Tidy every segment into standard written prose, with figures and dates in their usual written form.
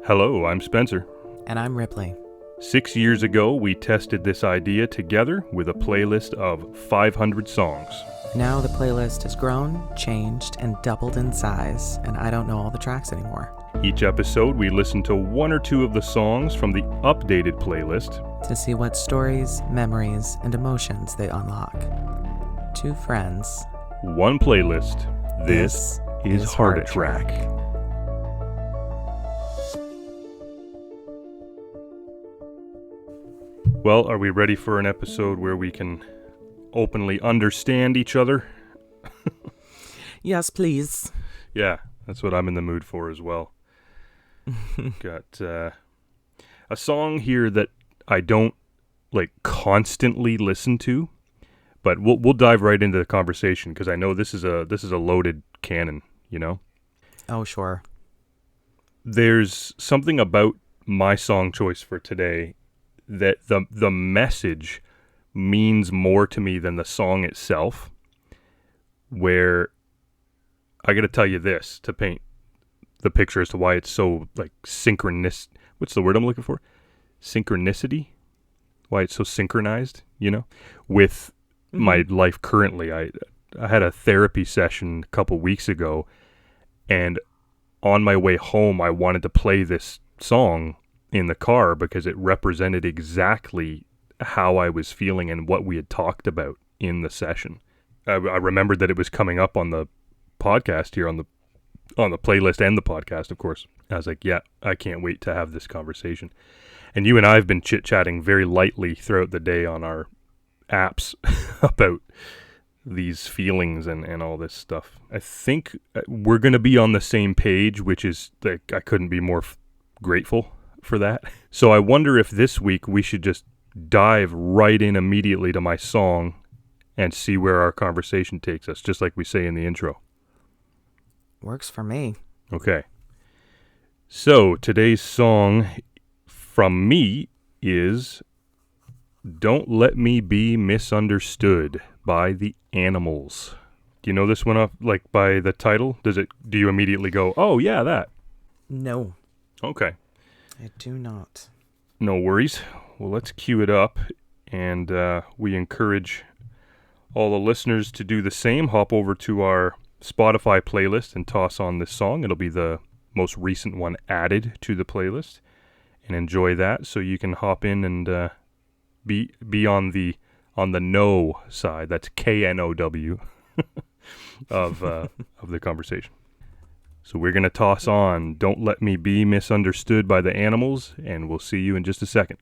Hello, I'm Spencer. And I'm Ripley. 6 years ago, we tested this idea together with a playlist of 500 songs. Now the playlist has grown, changed, and doubled in size, and I don't know all the tracks anymore. Each episode, we listen to one or two of the songs from the updated playlist to see what stories, memories, and emotions they unlock. Two friends. One playlist. This is HeartATrack. Well, are we ready for an episode where we can openly understand each other? Yes, please. Yeah, that's what I'm in the mood for as well. Got a song here that I don't constantly listen to, but we'll dive right into the conversation because I know this is a loaded canon, you know? Oh, sure. There's something about my song choice for today that the message means more to me than the song itself, where I got to tell you this to paint the picture as to why it's so synchronous. What's the word I'm looking for? Synchronicity? Why it's so synchronized, you know, with my life currently. I had a therapy session a couple weeks ago, and on my way home, I wanted to play this song in the car because it represented exactly how I was feeling and what we had talked about in the session. I remembered that it was coming up on the podcast here on the playlist and the podcast, of course. I was like, yeah, I can't wait to have this conversation. And you and I have been chit-chatting very lightly throughout the day on our apps about these feelings and all this stuff. I think we're going to be on the same page, which is I couldn't be more grateful for that. So I wonder if this week we should just dive right in immediately to my song and see where our conversation takes us, just like we say in the intro. Works for me. Okay. So today's song from me is Don't Let Me Be Misunderstood by the Animals. Do you know this one off by the title? Do you immediately go, oh yeah, that? No. Okay. I do not. No worries. Well, let's cue it up, and we encourage all the listeners to do the same. Hop over to our Spotify playlist and toss on this song. It'll be the most recent one added to the playlist, and enjoy that so you can hop in and be on the know side. That's KNOW of the conversation. So we're going to toss on Don't Let Me Be Misunderstood by the Animals, and we'll see you in just a second.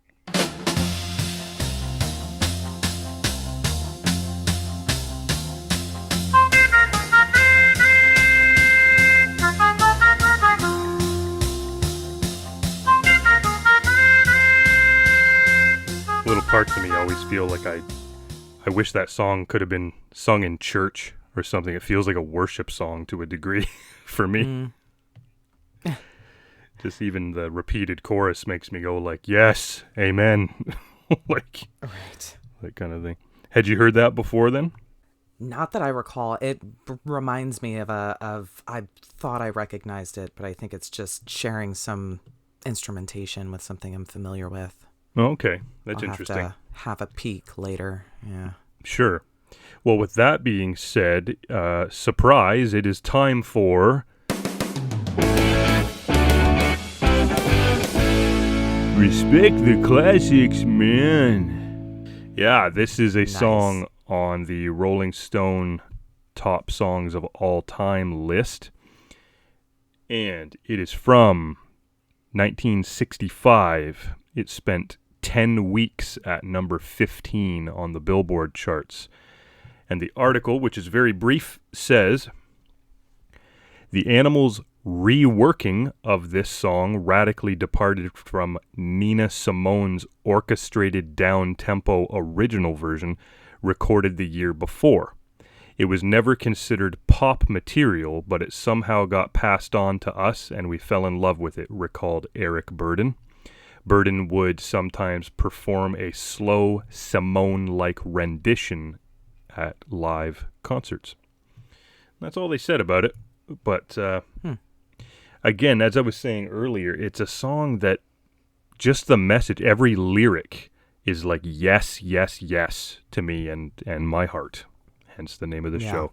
Little parts of me always feel like I wish that song could have been sung in church or something. It feels like a worship song to a degree for me. Just even the repeated chorus makes me go yes, amen. Right. That kind of thing. Had you heard that before then? Not that I recall. It reminds me of I thought I recognized it, but I think it's just sharing some instrumentation with something I'm familiar with. Oh, okay. That's I'll interesting. Have to have a peek later. Yeah. Sure. Well, with that being said, surprise, it is time for Respect the Classics, man. Yeah, this is a song on the Rolling Stone Top Songs of All Time list. And it is from 1965. It spent 10 weeks at number 15 on the Billboard charts. And the article, which is very brief, says, the Animals' reworking of this song radically departed from Nina Simone's orchestrated down-tempo original version recorded the year before. It was never considered pop material, but it somehow got passed on to us and we fell in love with it, recalled Eric Burdon. Burdon would sometimes perform a slow Simone-like rendition at live concerts. That's all they said about it, but again, as I was saying earlier, it's a song that just the message, every lyric is like yes, yes, yes to me and my heart. Hence the name of the show.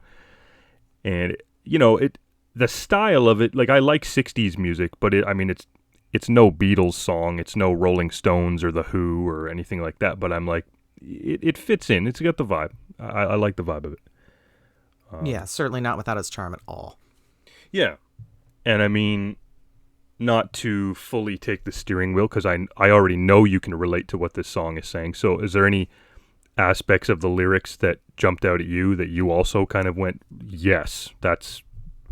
And the style of it, like I like 60s music, but it's no Beatles song, it's no Rolling Stones or The Who or anything like that, but I'm like, it fits in. It's got the vibe. I like the vibe of it. Yeah, certainly not without its charm at all. Yeah. And I mean, not to fully take the steering wheel, because I already know you can relate to what this song is saying. So is there any aspects of the lyrics that jumped out at you that you also kind of went, yes, that's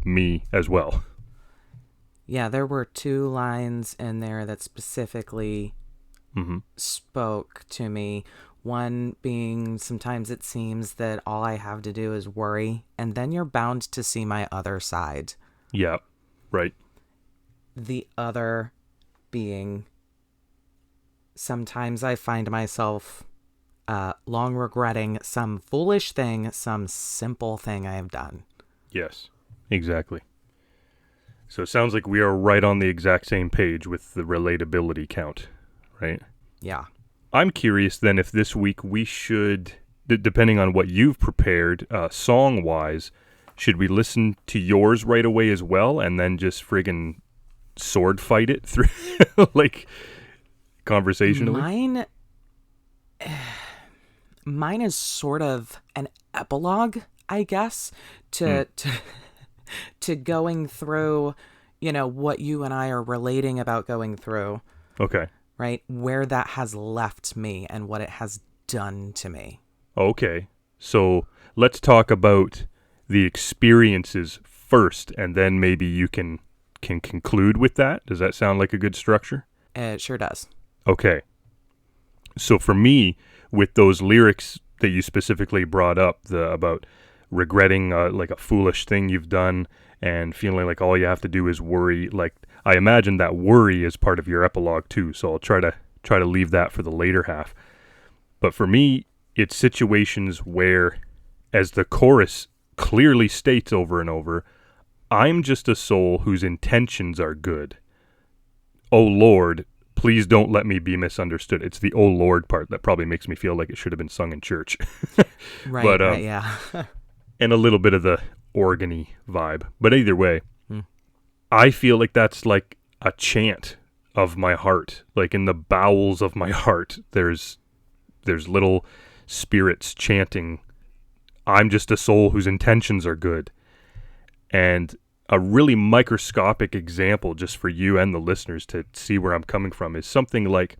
me as well? Yeah, there were 2 lines in there that specifically spoke to me. One being, sometimes it seems that all I have to do is worry, and then you're bound to see my other side. Yeah, right. The other being, sometimes I find myself long regretting some foolish thing, some simple thing I have done. Yes, exactly. So it sounds like we are right on the exact same page with the relatability count, right? Yeah. I'm curious then if this week we should, depending on what you've prepared, song-wise, should we listen to yours right away as well and then just friggin' sword fight it through, like, conversationally? Mine is sort of an epilogue, I guess, to going through, what you and I are relating about going through. Okay. Right? Where that has left me and what it has done to me. Okay. So let's talk about the experiences first, and then maybe you can conclude with that. Does that sound like a good structure? It sure does. Okay. So for me, with those lyrics that you specifically brought up, about regretting like a foolish thing you've done and feeling like all you have to do is worry, like I imagine that worry is part of your epilogue too, so I'll try to leave that for the later half. But for me, it's situations where, as the chorus clearly states over and over, I'm just a soul whose intentions are good. Oh Lord, please don't let me be misunderstood. It's the oh Lord part that probably makes me feel like it should have been sung in church. Right, but, right, yeah. And a little bit of the organ-y vibe. But either way, I feel like that's like a chant of my heart. Like in the bowels of my heart, there's little spirits chanting, I'm just a soul whose intentions are good. And a really microscopic example, just for you and the listeners to see where I'm coming from, is something like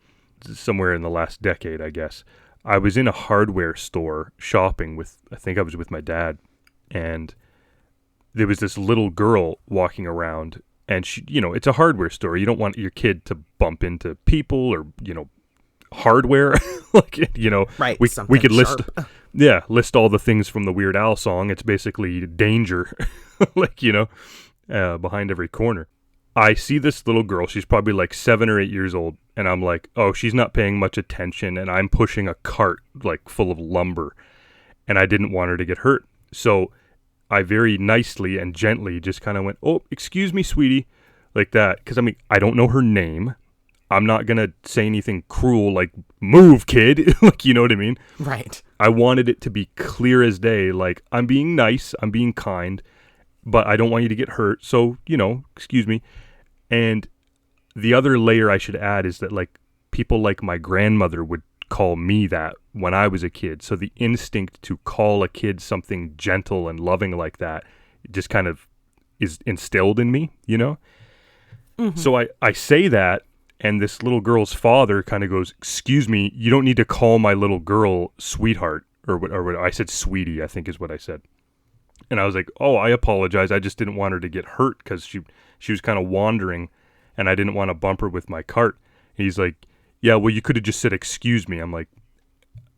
somewhere in the last decade, I guess. I was in a hardware store shopping I think I was with my dad, and there was this little girl walking around, and she, it's a hardware store. You don't want your kid to bump into people or, hardware. Like, right, we could list all the things from the Weird Al song. It's basically danger, like, behind every corner. I see this little girl. She's probably like 7 or 8 years old. And I'm like, oh, she's not paying much attention. And I'm pushing a cart like full of lumber. And I didn't want her to get hurt. So I very nicely and gently just kind of went, oh, excuse me, sweetie, like that. Because, I don't know her name. I'm not going to say anything cruel like, move, kid. Like, you know what I mean? Right. I wanted it to be clear as day. Like, I'm being nice. I'm being kind. But I don't want you to get hurt. So, excuse me. And the other layer I should add is that, like, people like my grandmother would call me that when I was a kid. So the instinct to call a kid something gentle and loving like that just kind of is instilled in me, Mm-hmm. So I say that, and this little girl's father kind of goes, excuse me, you don't need to call my little girl sweetheart, or what I said sweetie, I think is what I said. And I was like, oh, I apologize. I just didn't want her to get hurt because she was kind of wandering, and I didn't want to bump her with my cart. And he's like, yeah, well, you could have just said, excuse me. I'm like,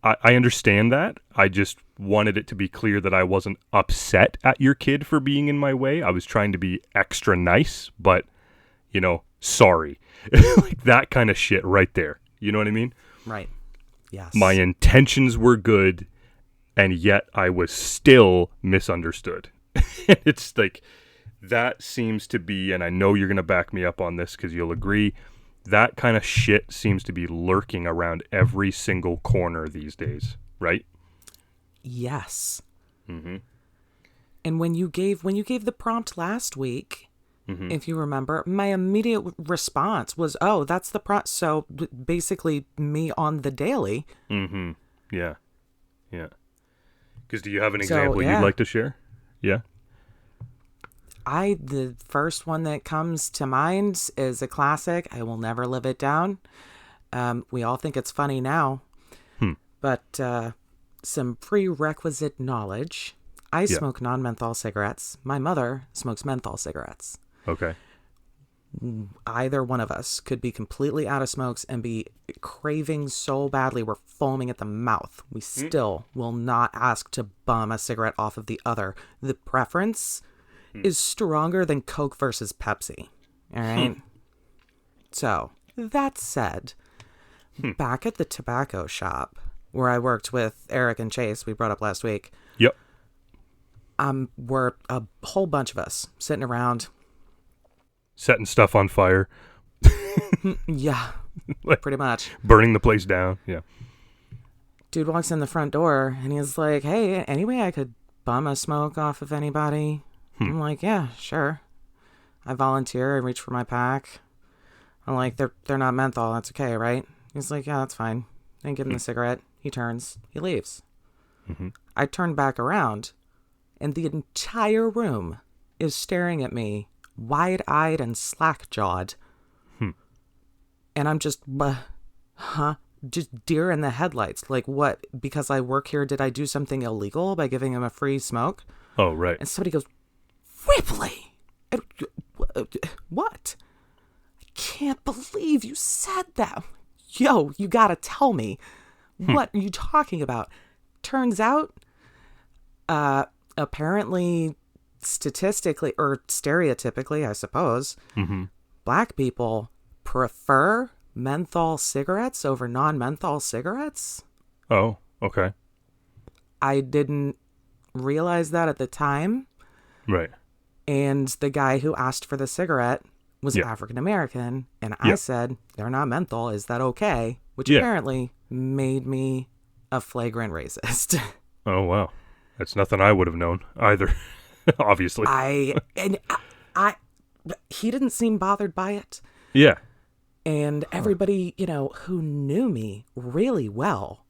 I understand that. I just wanted it to be clear that I wasn't upset at your kid for being in my way. I was trying to be extra nice, but, sorry. Like that kind of shit right there. You know what I mean? Right. Yes. My intentions were good, and yet I was still misunderstood. It's like, that seems to be, and I know you're going to back me up on this because you'll agree, that kind of shit seems to be lurking around every single corner these days, right? Yes. Mm-hmm. And when you gave the prompt last week, if you remember, my immediate response was, "Oh, that's the prompt." So basically, me on the daily. Mm-hmm. Yeah. Yeah. Because do you have an So, example you'd yeah. like to share? Yeah. The first one that comes to mind is a classic. I will never live it down. We all think it's funny now, but some prerequisite knowledge. I Yeah. smoke non-menthol cigarettes. My mother smokes menthol cigarettes. Okay. Either one of us could be completely out of smokes and be craving so badly we're foaming at the mouth. We still will not ask to bum a cigarette off of the other. The preference is stronger than Coke versus Pepsi. All right? So, that said, back at the tobacco shop where I worked with Eric and Chase, we brought up last week, Yep. we're a whole bunch of us sitting around. Setting stuff on fire. Yeah, Like, pretty much. burning the place down. Yeah. Dude walks in the front door and he's like, "Hey, anyway, I could bum a smoke off of anybody." I'm like, "Yeah, sure." I volunteer. I reach for my pack. I'm like, they're not menthol. That's okay, right? He's like, "Yeah, that's fine." I give him the cigarette. He turns. He leaves. I turn back around, and the entire room is staring at me, wide-eyed and slack-jawed. And I'm just, just deer in the headlights. Like, what? Because I work here, did I do something illegal by giving him a free smoke? Oh, right. And somebody goes, "Ripley! What? I can't believe you said that. Yo, you gotta tell me. What are you talking about?" Turns out, apparently, statistically, or stereotypically, I suppose, black people prefer menthol cigarettes over non-menthol cigarettes. Oh, okay. I didn't realize that at the time. Right. And the guy who asked for the cigarette was African American. And I said, "They're not menthol. Is that okay?" Which apparently made me a flagrant racist. Oh, wow. That's nothing I would have known either, obviously. He didn't seem bothered by it. Yeah. And everybody, who knew me really well,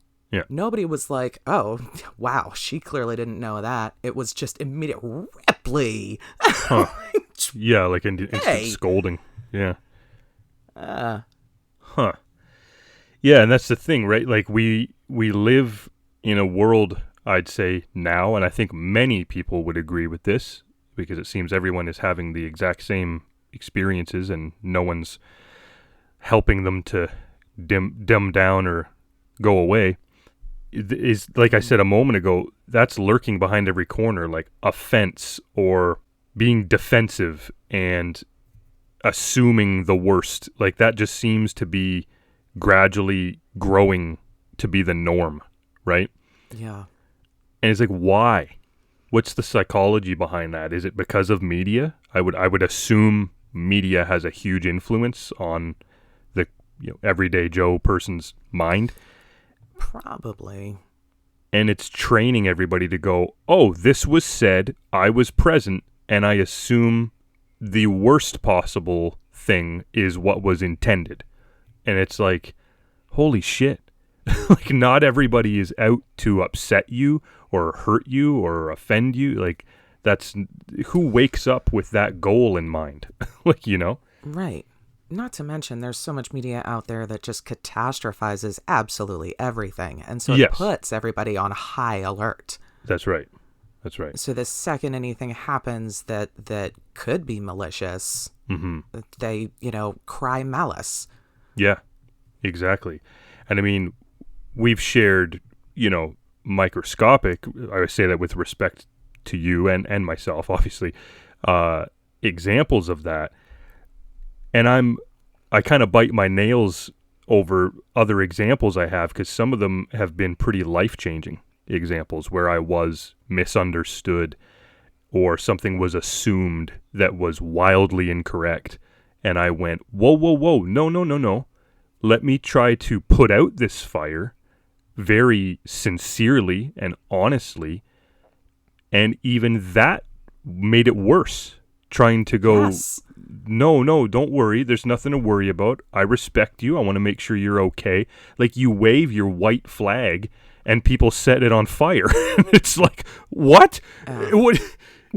nobody was like, "Oh, wow, she clearly didn't know that." It was just immediate, "Ripley." Yeah, like instant scolding. Yeah. Yeah, and that's the thing, right? Like we live in a world, I'd say now, and I think many people would agree with this because it seems everyone is having the exact same experiences and no one's helping them to dim down or go away. Is like I said a moment ago, that's lurking behind every corner, like offense or being defensive and assuming the worst. Like that just seems to be gradually growing to be the norm, right? Yeah. And it's like, why? What's the psychology behind that? Is it because of media? I would assume media has a huge influence on the everyday Joe person's mind. Probably. And it's training everybody to go, "Oh, this was said, I was present, and I assume the worst possible thing is what was intended." And it's like, holy shit. Like, not everybody is out to upset you or hurt you or offend you. Like, that's who wakes up with that goal in mind? Like, Right. Not to mention, there's so much media out there that just catastrophizes absolutely everything. And so it puts everybody on high alert. That's right. That's right. So the second anything happens that could be malicious, they, cry malice. Yeah, exactly. And I mean, we've shared, microscopic, I say that with respect to you and myself, obviously, examples of that. And I kind of bite my nails over other examples I have because some of them have been pretty life-changing examples where I was misunderstood or something was assumed that was wildly incorrect. And I went, whoa, whoa, whoa, no, no, no, no. Let me try to put out this fire very sincerely and honestly. And even that made it worse. Trying to go, Yes. no, don't worry. There's nothing to worry about. I respect you. I want to make sure you're okay. Like, you wave your white flag and people set it on fire. It's like, what? What?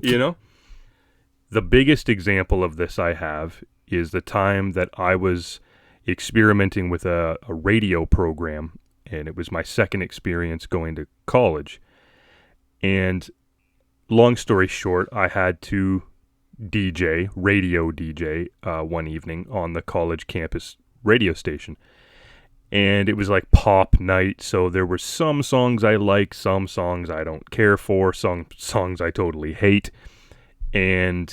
You know? The biggest example of this I have is the time that I was experimenting with a radio program, and it was my second experience going to college. And long story short, I had to radio DJ, one evening on the college campus radio station. And it was like pop night, so there were some songs I like, some songs I don't care for, some songs I totally hate. And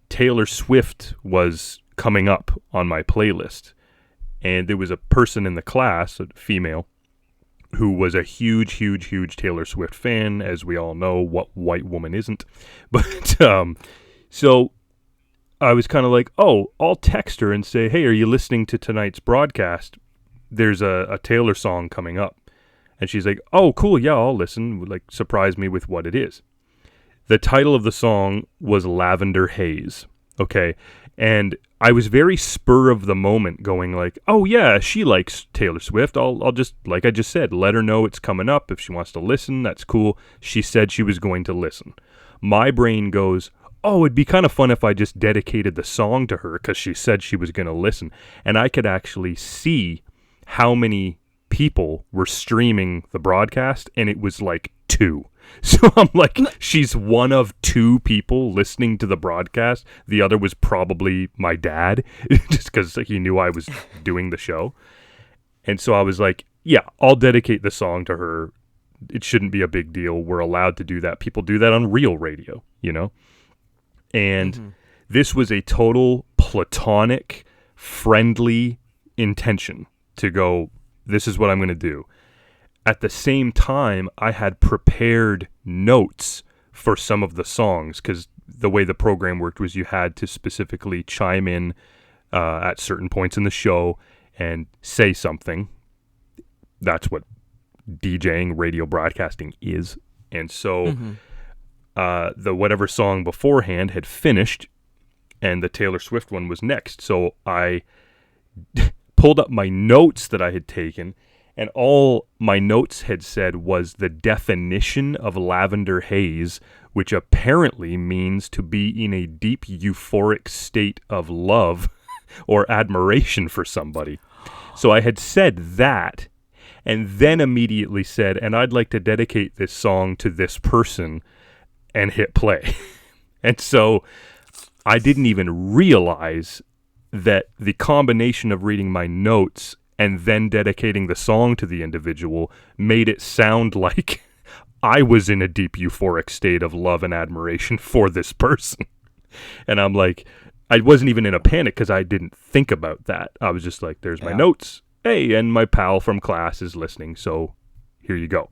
Taylor Swift was coming up on my playlist. And there was a person in the class, a female, who was a huge Taylor Swift fan. As we all know, what white woman isn't? But so I was kind of like, oh, I'll text her and say, hey, are you listening to tonight's broadcast? There's a Taylor song coming up. And she's like, oh, cool, yeah, I'll listen. Like, surprise me with what it is. The title of the song was Lavender Haze. Okay. And I was very spur of the moment going like, oh yeah, she likes Taylor Swift. I'll just, like I just said, let her know it's coming up. If she wants to listen, that's cool. She said she was going to listen. My brain goes, oh, it'd be kind of fun if I just dedicated the song to her because she said she was going to listen. And I could actually see how many people were streaming the broadcast, and it was like 2. So I'm like, she's one of 2 people listening to the broadcast. The other was probably my dad, just because he knew I was doing the show. And so I was like, yeah, I'll dedicate the song to her. It shouldn't be a big deal. We're allowed to do that. People do that on real radio, you know? And this was a total platonic, friendly intention to go, this is what I'm going to do. At the same time, I had prepared notes for some of the songs because the way the program worked was you had to specifically chime in at certain points in the show and say something. That's what DJing, radio broadcasting is. And so the whatever song beforehand had finished and the Taylor Swift one was next. So I pulled up my notes that I had taken, and all my notes had said was the definition of lavender haze, which apparently means to be in a deep euphoric state of love or admiration for somebody. So I had said that, and then immediately said, and I'd like to dedicate this song to this person, and hit play. And so I didn't even realize that the combination of reading my notes and then dedicating the song to the individual made it sound like I was in a deep euphoric state of love and admiration for this person. And I'm like, I wasn't even in a panic because I didn't think about that. I was just like, there's my notes. Hey, and my pal from class is listening, so here you go.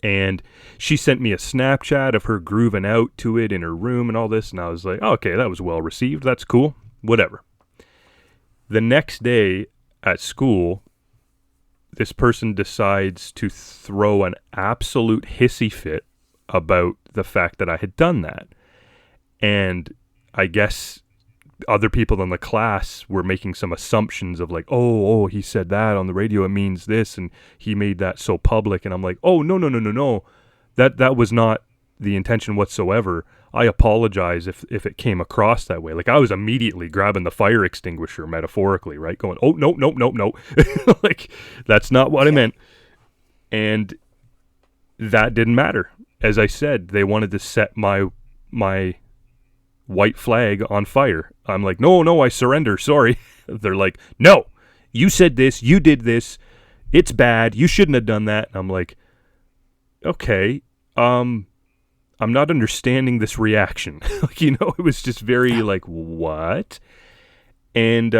And she sent me a Snapchat of her grooving out to it in her room and all this, and I was like, oh, okay, that was well received. That's cool. Whatever. The next day at school, this person decides to throw an absolute hissy fit about the fact that I had done that. And I guess other people in the class were making some assumptions of like, oh, he said that on the radio, it means this, and he made that so public. And I'm like, oh, no. That was not the intention whatsoever. I apologize if it came across that way. Like, I was immediately grabbing the fire extinguisher, metaphorically, right? Going, oh, no. Like, that's not what I meant. And that didn't matter. As I said, they wanted to set my white flag on fire. I'm like, no, I surrender, sorry. They're like, no, you said this, you did this, it's bad, you shouldn't have done that. And I'm like, okay, I'm not understanding this reaction. It was just very like, what? And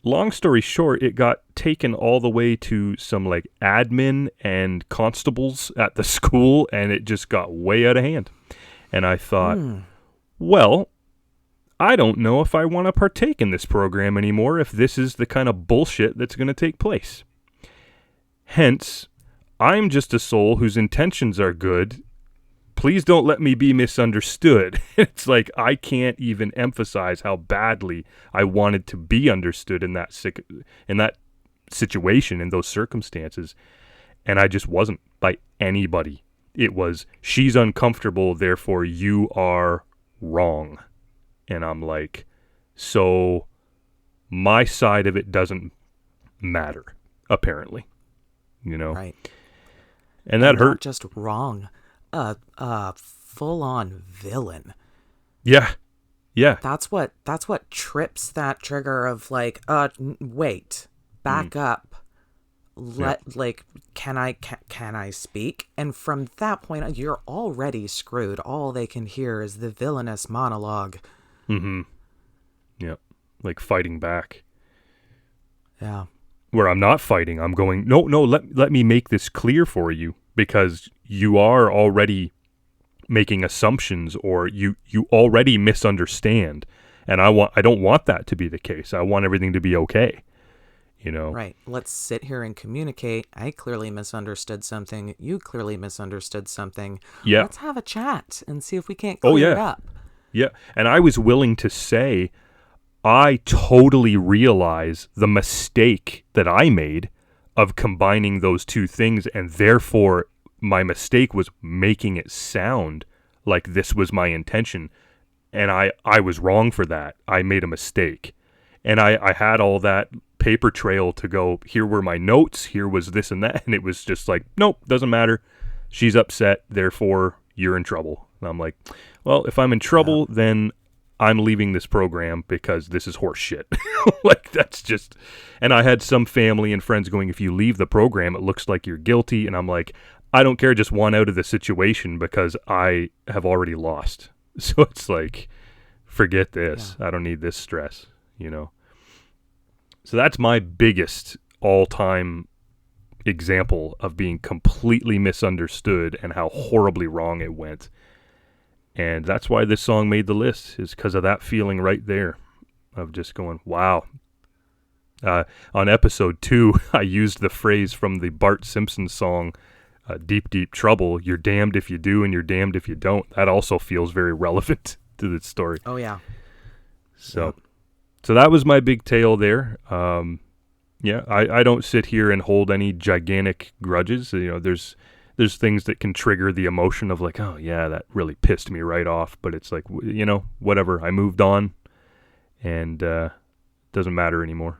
long story short, it got taken all the way to some like admin and constables at the school, and it just got way out of hand. And I thought, well, I don't know if I want to partake in this program anymore if this is the kind of bullshit that's going to take place. Hence, I'm just a soul whose intentions are good. Please don't let me be misunderstood. It's like I can't even emphasize how badly I wanted to be understood in that situation, in those circumstances. And I just wasn't by anybody. It was, she's uncomfortable, therefore you are wrong. And I'm like, so my side of it doesn't matter, apparently, Right. And that hurt. Not just wrong, full-on villain. Yeah. That's what trips that trigger of like, wait, back up. Can I speak? And from that point on, you're already screwed. All they can hear is the villainous monologue. Mm-hmm. Yeah. Like fighting back. Yeah. Where I'm not fighting, I'm going, no, let me make this clear for you, because you are already making assumptions, or you already misunderstand. And I don't want that to be the case. I want everything to be okay. Right. Let's sit here and communicate. I clearly misunderstood something. You clearly misunderstood something. Yeah. Let's have a chat and see if we can't clear it up. Yeah. And I was willing to say, I totally realize the mistake that I made of combining those two things, and therefore my mistake was making it sound like this was my intention. And I was wrong for that. I made a mistake. And I had all that paper trail to go, here were my notes, here was this and that. And it was just like, nope, doesn't matter. She's upset, therefore you're in trouble. And I'm like, well, if I'm in trouble, then I'm leaving this program because this is horse shit. Like, that's just... And I had some family and friends going, if you leave the program, it looks like you're guilty. And I'm like, I don't care, just want out of the situation because I have already lost. So it's like, forget this. I don't need this stress, So that's my biggest all-time example of being completely misunderstood and how horribly wrong it went. And that's why this song made the list, is because of that feeling right there of just going, wow. On episode 2, I used the phrase from the Bart Simpson song, Deep, Deep Trouble, you're damned if you do and you're damned if you don't. That also feels very relevant to the story. Oh, yeah. So that was my big tale there. I don't sit here and hold any gigantic grudges. There's things that can trigger the emotion of like, oh yeah, that really pissed me right off. But it's like, whatever. I moved on, and doesn't matter anymore.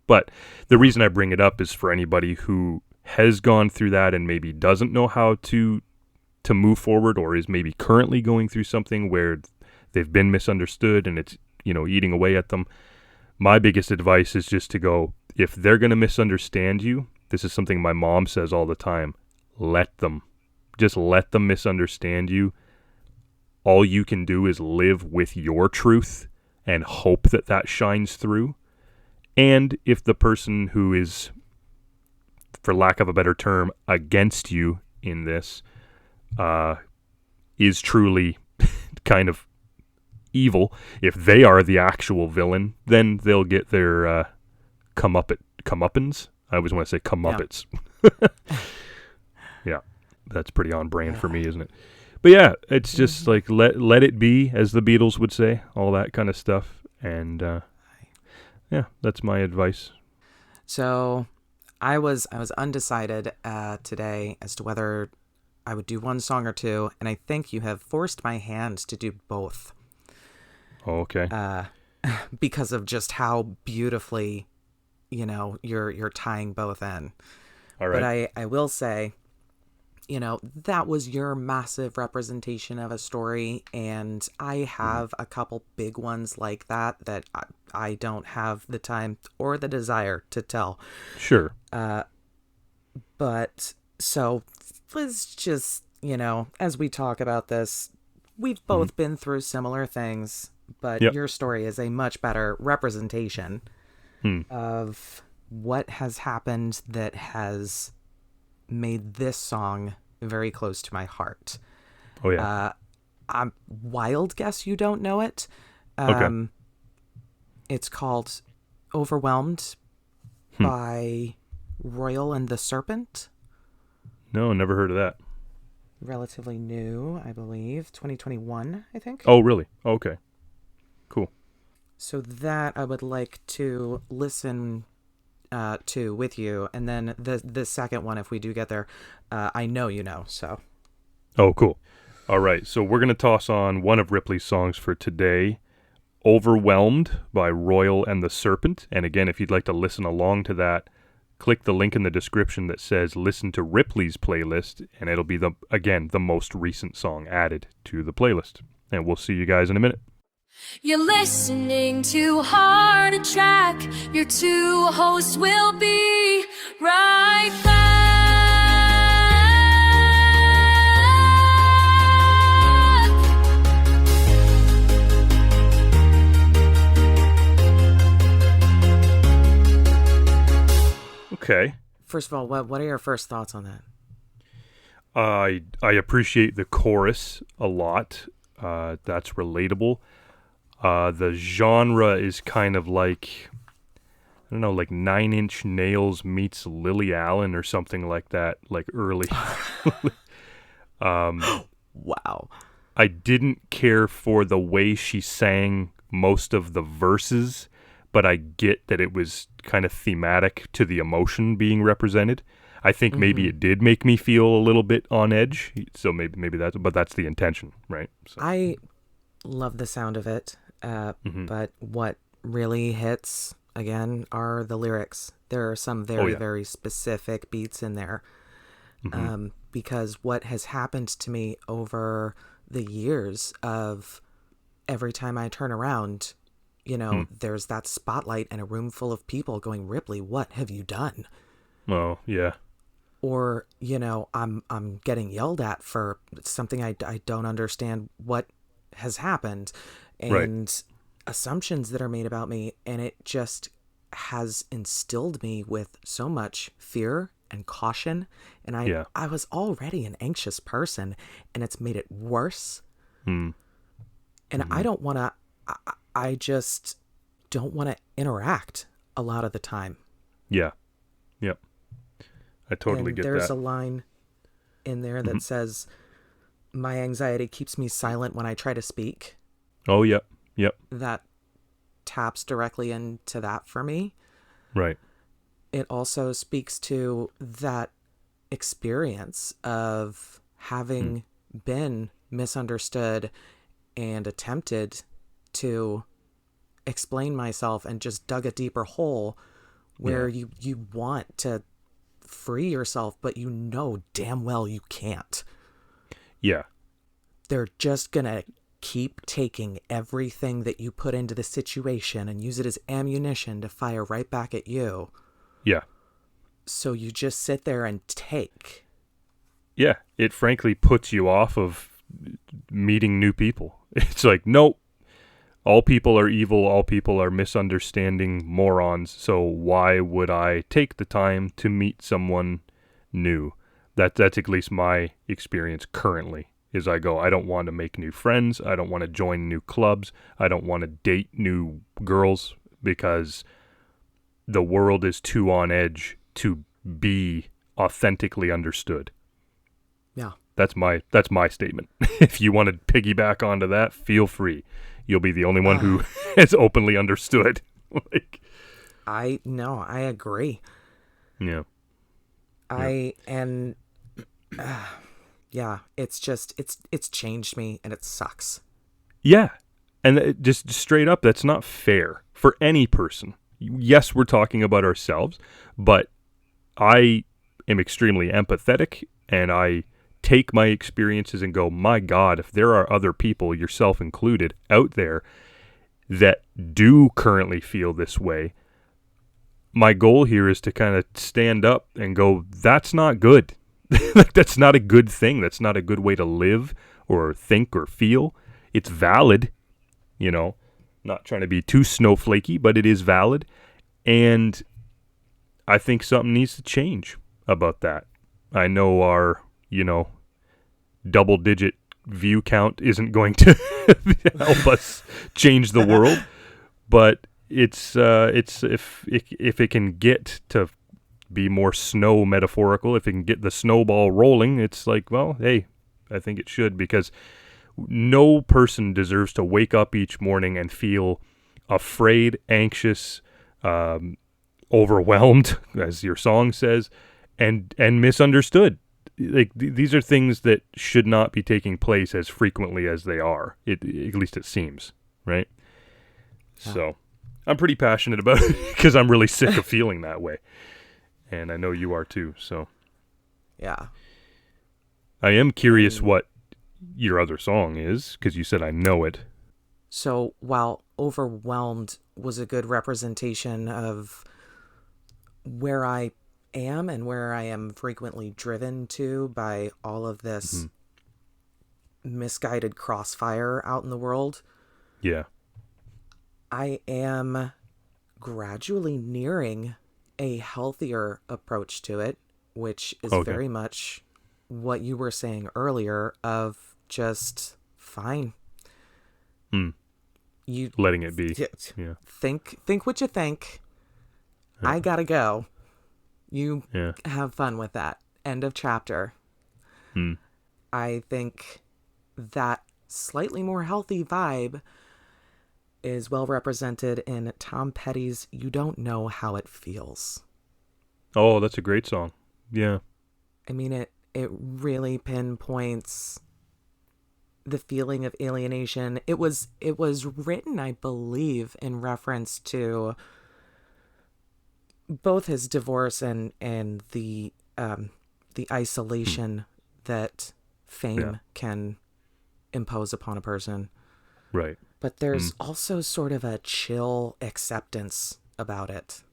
But the reason I bring it up is for anybody who has gone through that and maybe doesn't know how to move forward, or is maybe currently going through something where they've been misunderstood and it's eating away at them. My biggest advice is just to go, if they're going to misunderstand you, this is something my mom says all the time, let them. Just let them misunderstand you. All you can do is live with your truth and hope that that shines through. And if the person who is, for lack of a better term, against you in this is truly kind of evil, if they are the actual villain, then they'll get their comeuppance. I always want to say comeuppance. Yeah, that's pretty on brand for me, isn't it? But yeah, it's just like let it be, as the Beatles would say, all that kind of stuff. And yeah, that's my advice. So I was undecided today as to whether I would do one song or two, and I think you have forced my hand to do both. Oh, okay. Because of just how beautifully, you're tying both in. All right. But I will say, that was your massive representation of a story, and I have a couple big ones like that I don't have the time or the desire to tell. Sure. But so let's just, as we talk about this, we've both been through similar things, but your story is a much better representation of what has happened that has made this song very close to my heart. Oh, yeah. Wild guess you don't know it. Okay. It's called Overwhelmed Hmm. by Royal and the Serpent. No, never heard of that. Relatively new, I believe. 2021, I think. Oh, really? Okay. Cool. So that I would like to listen to with you. And then the second one, if we do get there, I know you know, so. Oh, cool. All right. So we're going to toss on one of Ripley's songs for today, Overwhelmed by Royal and the Serpent. And again, if you'd like to listen along to that, click the link in the description that says listen to Ripley's playlist, and it'll be, the most recent song added to the playlist. And we'll see you guys in a minute. You're listening to Heart Attack. Your two hosts will be right back. Okay. First of all, what are your first thoughts on that? I appreciate the chorus a lot. That's relatable. The genre is kind of like, I don't know, like 9 Inch Nails meets Lily Allen or something like that, like early. Wow. I didn't care for the way she sang most of the verses, but I get that it was kind of thematic to the emotion being represented. I think maybe it did make me feel a little bit on edge. So maybe that's the intention, right? So. I love the sound of it, but what really hits again are the lyrics. There are some very specific beats in there, because what has happened to me over the years of every time I turn around, there's that spotlight and a room full of people going, Ripley, what have you done? Oh, yeah. Or, I'm getting yelled at for something I don't understand what has happened, and assumptions that are made about me. And it just has instilled me with so much fear and caution. And I was already an anxious person, and it's made it worse. And I don't want to, I just don't want to interact a lot of the time. Yeah. Yep. I totally get that. There's a line in there that says, my anxiety keeps me silent when I try to speak. Oh, yep. Yep. That taps directly into that for me. Right. It also speaks to that experience of having been misunderstood and attempted to explain myself and just dug a deeper hole where you want to free yourself, but damn well you can't. Yeah. They're just gonna keep taking everything that you put into the situation and use it as ammunition to fire right back at you. Yeah. So you just sit there and take. Yeah. It frankly puts you off of meeting new people. It's like, nope. All people are evil. All people are misunderstanding morons. So why would I take the time to meet someone new? That's at least my experience currently. Is I don't want to make new friends. I don't want to join new clubs. I don't want to date new girls because the world is too on edge to be authentically understood. Yeah. That's my statement. If you want to piggyback onto that, feel free. You'll be the only one who is openly understood. I agree. Yeah. It's just, it's changed me, and it sucks. Yeah. And just straight up, that's not fair for any person. Yes, we're talking about ourselves, but I am extremely empathetic, and I take my experiences and go, my God, if there are other people, yourself included, out there that do currently feel this way, my goal here is to kind of stand up and go, that's not good. Like, that's not a good thing. That's not a good way to live or think or feel. It's valid, not trying to be too snowflakey, but it is valid. And I think something needs to change about that. I know our, double-digit view count isn't going to help us change the world, but it's if it can get to be more snow metaphorical, if it can get the snowball rolling, it's like, well, hey, I think it should, because no person deserves to wake up each morning and feel afraid, anxious, overwhelmed, as your song says, and misunderstood. Like these are things that should not be taking place as frequently as they are. At least it seems, right? Yeah. So I'm pretty passionate about it because I'm really sick of feeling that way, and I know you are too. So yeah, I am curious what your other song is, because you said I know it. So while Overwhelmed was a good representation of where I am and where I am frequently driven to by all of this misguided crossfire out in the world. Yeah. I am gradually nearing a healthier approach to it, which is very much what you were saying earlier of just fine. You letting it be. Yeah. Think what you think. Yeah. I gotta go. You have fun with that. End of chapter. I think that slightly more healthy vibe is well represented in Tom Petty's You Don't Know How It Feels. Oh, that's a great song. Yeah. I mean, it really pinpoints the feeling of alienation. It was written, I believe, in reference to both his divorce and the isolation that fame can impose upon a person. Right. But there's also sort of a chill acceptance about it.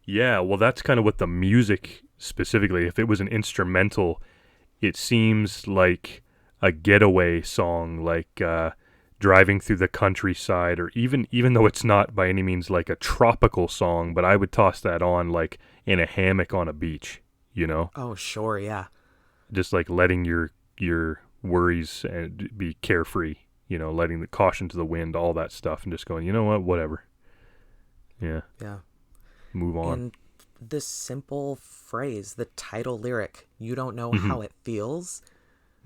Yeah, well, that's kind of what the music specifically, if it was an instrumental, it seems like a getaway song, like driving through the countryside, or even though it's not by any means like a tropical song, but I would toss that on like in a hammock on a beach, you know? Oh, sure, yeah. Just like letting your worries be carefree, you know, letting the caution to the wind, all that stuff, and just going, you know what, whatever. Yeah. Yeah. Move on. And the simple phrase, the title lyric, you don't know how it feels.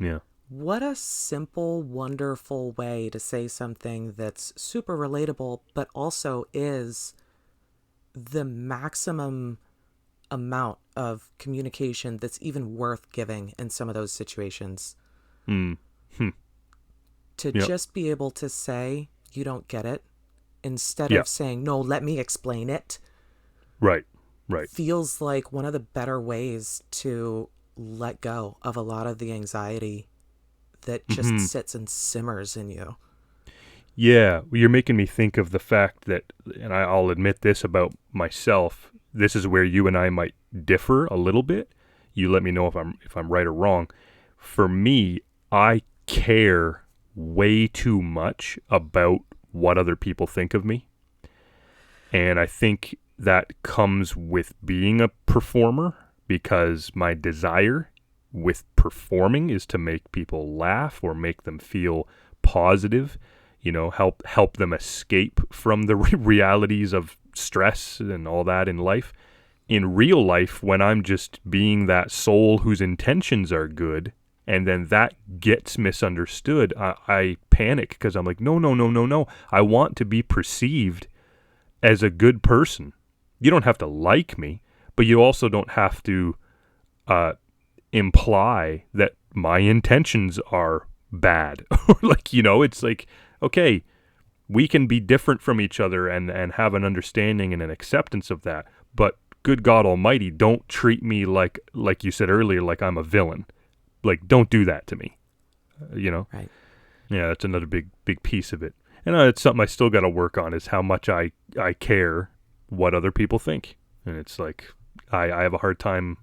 Yeah. What a simple, wonderful way to say something that's super relatable, but also is the maximum amount of communication that's even worth giving in some of those situations. To just be able to say, you don't get it, instead of saying, no, let me explain it. Right. Feels like one of the better ways to let go of a lot of the anxiety that just sits and simmers in you. Yeah, you're making me think of the fact that, and I'll admit this about myself, this is where you and I might differ a little bit. You let me know if I'm right or wrong. For me, I care way too much about what other people think of me. And I think that comes with being a performer, because my desire with performing is to make people laugh or make them feel positive, you know, help them escape from the realities of stress and all that in life. In real life, when I'm just being that soul whose intentions are good, and then that gets misunderstood, I panic, because I'm like, no. I want to be perceived as a good person. You don't have to like me, but you also don't have to imply that my intentions are bad. Or like, you know, it's like, okay, we can be different from each other and have an understanding and an acceptance of that. But good God Almighty, don't treat me like you said earlier, like I'm a villain. Like, don't do that to me. You know? Right. Yeah, that's another big piece of it. And it's something I still got to work on, is how much I care what other people think. And it's like, I have a hard time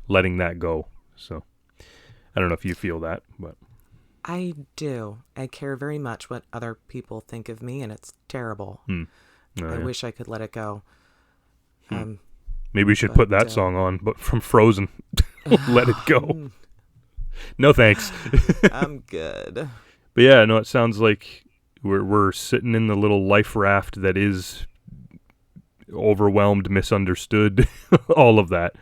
letting that go. So I don't know if you feel that, but I do. I care very much what other people think of me, and it's terrible. I wish I could let it go. Maybe we should put that song on, but from Frozen. Let it go. No thanks. I'm good. But yeah, no, it sounds like we're sitting in the little life raft that is overwhelmed, misunderstood, all of that.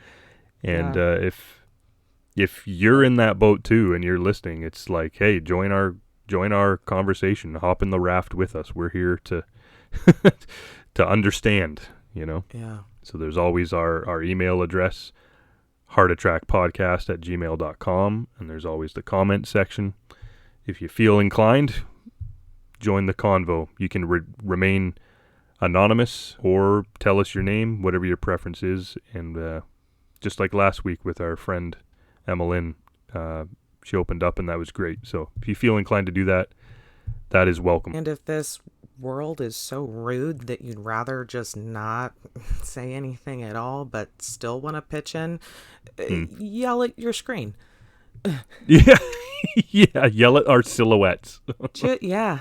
And if you're in that boat too and you're listening, it's like, hey, join our conversation, hop in the raft with us. We're here to to understand, Yeah. So there's always our email address, HeartATrackPodcast@gmail.com, and there's always the comment section. If you feel inclined, join the convo. You can remain anonymous or tell us your name, whatever your preference is. And just like last week with our friend Emmeline, she opened up and that was great. So if you feel inclined to do that, that is welcome. And if this world is so rude that you'd rather just not say anything at all but still want to pitch in, yell at your screen. Yeah. Yeah, yell at our silhouettes. Yeah.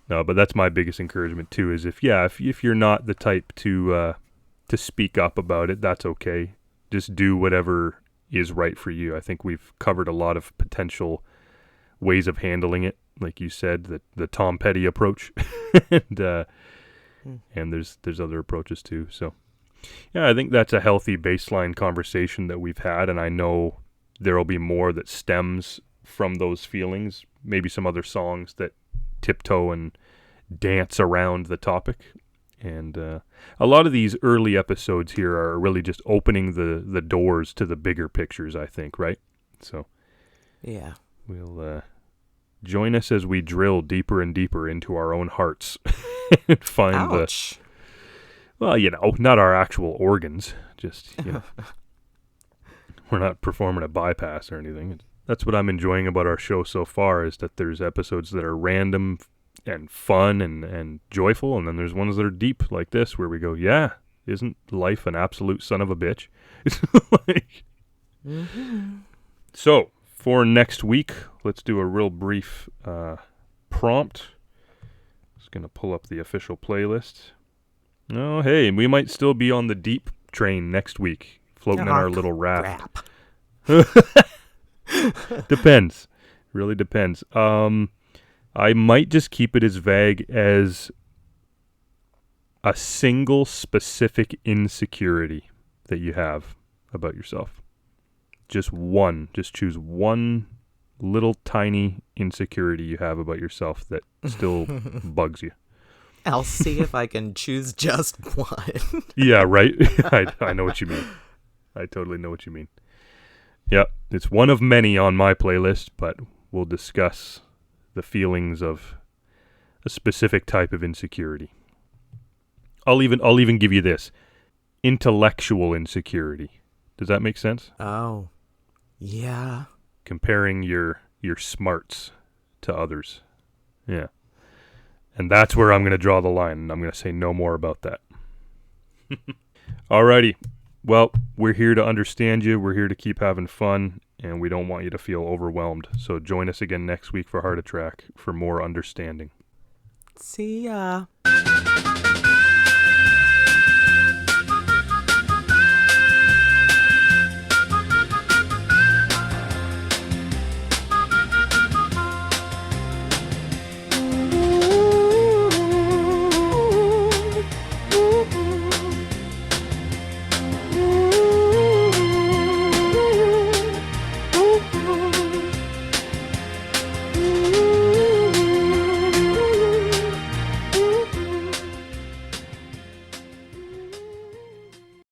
No, but that's my biggest encouragement too, is if you're not the type to speak up about it, that's okay. Just do whatever is right for you. I think we've covered a lot of potential ways of handling it, like you said, the Tom Petty approach, and there's other approaches too. So yeah, I think that's a healthy baseline conversation that we've had, and I know there will be more that stems from those feelings, maybe some other songs that tiptoe and dance around the topic. And a lot of these early episodes here are really just opening the doors to the bigger pictures, I think, right? So Yeah. we'll join us as we drill deeper and deeper into our own hearts and find Ouch. not our actual organs, just, we're not performing a bypass or anything. That's what I'm enjoying about our show so far, is that there's episodes that are random and fun and joyful, and then there's ones that are deep like this, where we go, yeah, isn't life an absolute son of a bitch? So for next week, let's do a real brief prompt. Just going to pull up the official playlist. Oh, hey, we might still be on the deep train next week, floating in our little raft. Depends. Really depends. I might just keep it as vague as a single specific insecurity that you have about yourself. Just one. Just choose one little tiny insecurity you have about yourself that still bugs you. I'll see if I can choose just one. Yeah, right? I know what you mean. I totally know what you mean. Yep, it's one of many on my playlist, but we'll discuss the feelings of a specific type of insecurity. I'll even give you this. Intellectual insecurity. Does that make sense? Oh. Yeah. Comparing your smarts to others. Yeah. And that's where I'm going to draw the line, and I'm going to say no more about that. Alrighty. Well, we're here to understand you. We're here to keep having fun, and we don't want you to feel overwhelmed. So join us again next week for Heart Attack for more understanding. See ya.